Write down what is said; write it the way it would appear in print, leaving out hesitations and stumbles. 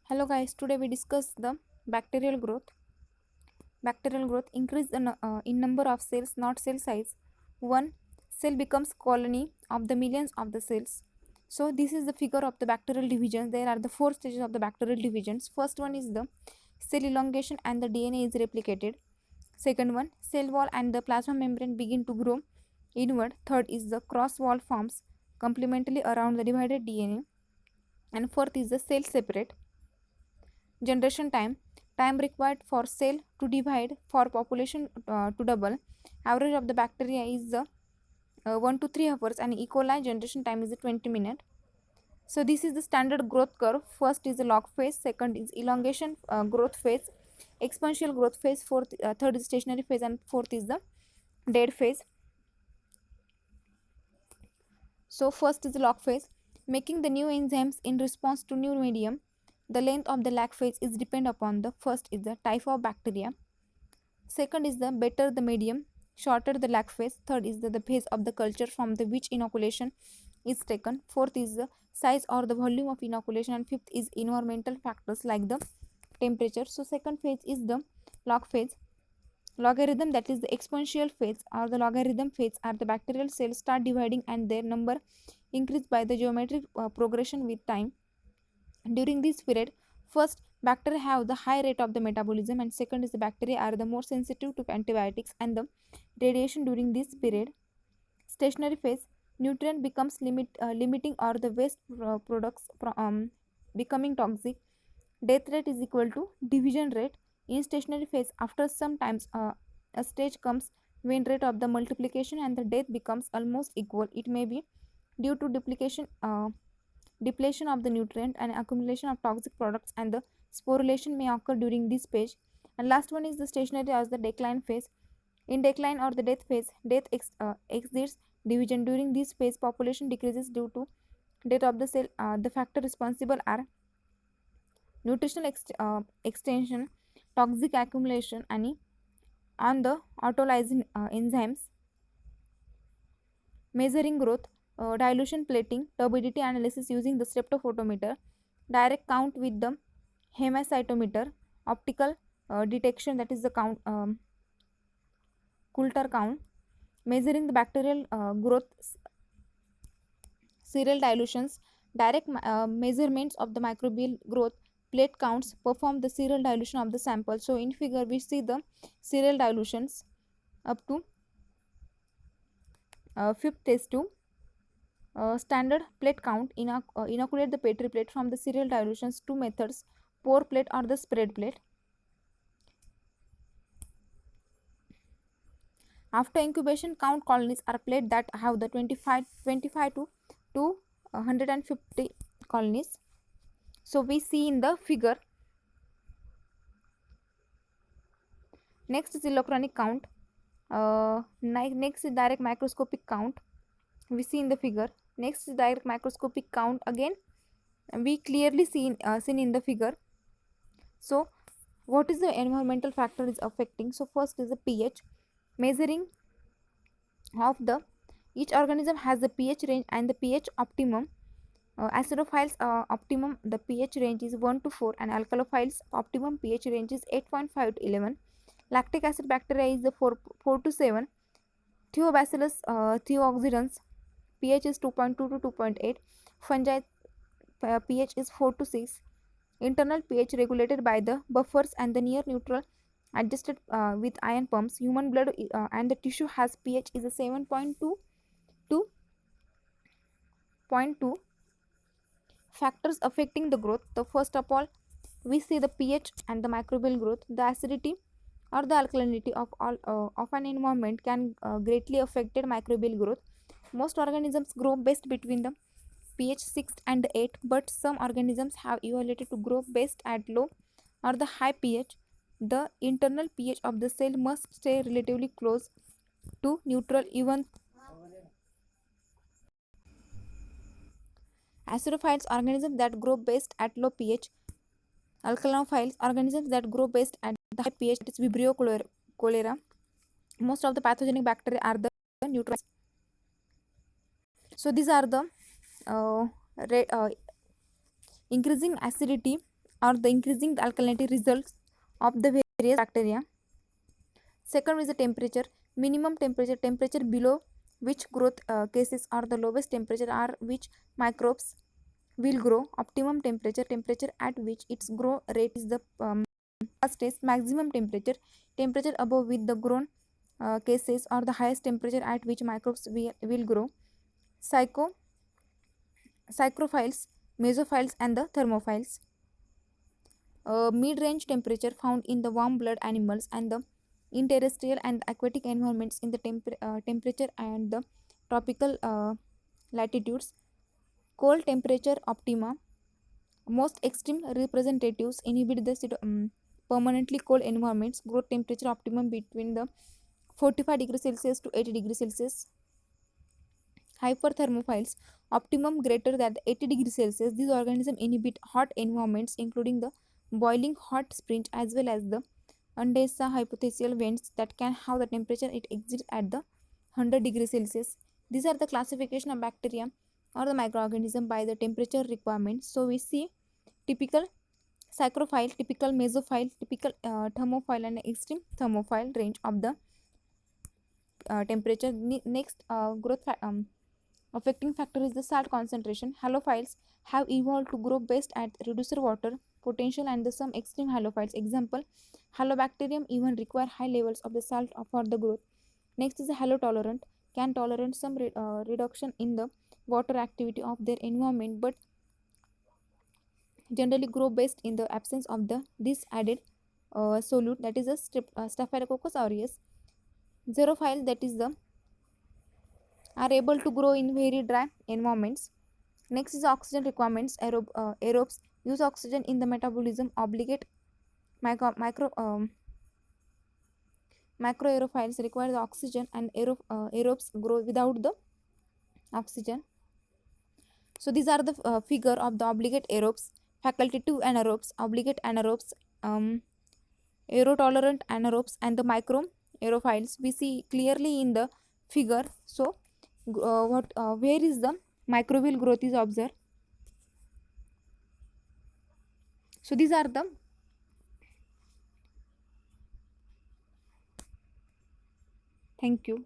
Hello guys, today we discuss the bacterial growth. Bacterial growth increase in number of cells, not cell size. One cell becomes colony of the millions of the cells. So this is the figure of the bacterial division. There are the four stages of the bacterial divisions. First one is the cell elongation and the DNA is replicated. Second one, cell wall and the plasma membrane begin to grow inward. Third is the cross wall forms complementally around the divided DNA. And fourth is the cell separate. Generation time required for cell to divide for population to double. Average of the bacteria is 1 to 3 hours and E. coli generation time is 20 minutes. So this is the standard growth curve. First is the log phase, second is elongation growth phase, exponential growth phase, third is stationary phase, and fourth is the dead phase. So first is the log phase, making the new enzymes in response to new medium. The length of the lag phase is depend upon the first is the type of bacteria, second is the better the medium, shorter the lag phase, third is the phase of the culture from the which inoculation is taken, fourth is the size or the volume of inoculation, and fifth is environmental factors like the temperature. So second phase is the log phase. Logarithm, that is the exponential phase or the logarithm phase, are the bacterial cells start dividing and their number increase by the geometric progression with time. During this period, first bacteria have the high rate of the metabolism, and second is the bacteria are the more sensitive to antibiotics and the radiation during this period. Stationary phase, nutrient becomes limiting or the waste products becoming toxic. Death rate is equal to division rate. In stationary phase, after some times a stage comes when rate of the multiplication and the death becomes almost equal. It may be due to depletion of the nutrient and accumulation of toxic products, and the sporulation may occur during this stage. And last one is the stationary as the decline phase. In decline or the death phase, death exceeds division. During this phase, population decreases due to death of the cell. The factor responsible are nutritional extension, toxic accumulation, and on the autolyzing enzymes. Measuring growth, dilution plating, turbidity analysis using the streptophotometer, direct count with the hemacytometer, optical detection, that is the count, Coulter count, measuring the bacterial growth, serial dilutions, direct measurements of the microbial growth, plate counts, perform the serial dilution of the sample. So in figure we see the serial dilutions up to fifth test tube. Standard plate count, inoculate the petri plate from the serial dilutions. Two methods, pour plate or the spread plate. After incubation, count colonies are plate that have the 25 to 150 colonies. So we see in the figure. Next is electronic count. Next is direct microscopic count. We see in the figure. Next is direct microscopic count. Again, we clearly seen in the figure. So what is the environmental factor is affecting? So first is the pH, measuring of the each organism has the pH range and the pH optimum. Acidophiles optimum, the pH range is 1 to 4, and alkalophiles optimum pH range is 8.5 to 11. Lactic acid bacteria is the 4 to 7. Theobacillus theooxidans pH is 2.2 to 2.8. Fungi pH is 4 to 6. Internal pH regulated by the buffers and the near neutral adjusted with ion pumps. Human blood and the tissue has pH is a 7.2 to 0.2. Factors affecting the growth. The first of all, we see the pH and the microbial growth. The acidity or the alkalinity of an environment can greatly affect microbial growth. Most organisms grow best between the pH 6 and 8, but some organisms have evaluated to grow best at low or the high pH. The internal pH of the cell must stay relatively close to neutral. Even acidophiles, organisms that grow best at low pH. Alkalinophiles, organisms that grow best at the high pH, that is Vibrio cholera. Most of the pathogenic bacteria are the neutral. So these are the uh, increasing acidity or the increasing the alkalinity results of the various bacteria. Second is the temperature. Minimum temperature below which growth cases or the lowest temperature are which microbes will grow. Optimum temperature at which its grow rate is the fastest. Maximum temperature above with the grown cases or the highest temperature at which microbes will grow. Psychrophiles, mesophiles and the thermophiles. Mid-range temperature found in the warm blood animals and the in terrestrial and aquatic environments in the temperature and the tropical latitudes. Cold temperature optima. Most extreme representatives inhibit the permanently cold environments. Growth temperature optimum between the 45 degrees Celsius to 80 degrees Celsius. Hyperthermophiles optimum greater than 80 degrees Celsius. These organisms inhibit hot environments including the boiling hot springs as well as the undesa hypothetical vents that can have the temperature it exceeds at the 100 degrees Celsius. These are the classification of bacteria or the microorganism by the temperature requirements. So we see typical psychrophile, typical mesophile, typical thermophile and extreme thermophile range of the temperature. Next affecting factor is the salt concentration. Halophiles have evolved to grow best at reducer water potential and the some extreme halophiles. Example, halobacterium even require high levels of the salt for the growth. Next is the halotolerant, can tolerate some reduction in the water activity of their environment but generally grow best in the absence of the this added solute, that is a Staphylococcus aureus. Xerophile, that is the are able to grow in very dry environments. Next is oxygen requirements. Aerobes use oxygen in the metabolism. Obligate microaerophiles require the oxygen and aerobes grow without the oxygen. So these are the figure of the obligate aerobes, facultative anaerobes, obligate anaerobes, aerotolerant anaerobes and the micro aerophiles we see clearly in the figure. So where is the microbial growth is observed. So these are the thank you.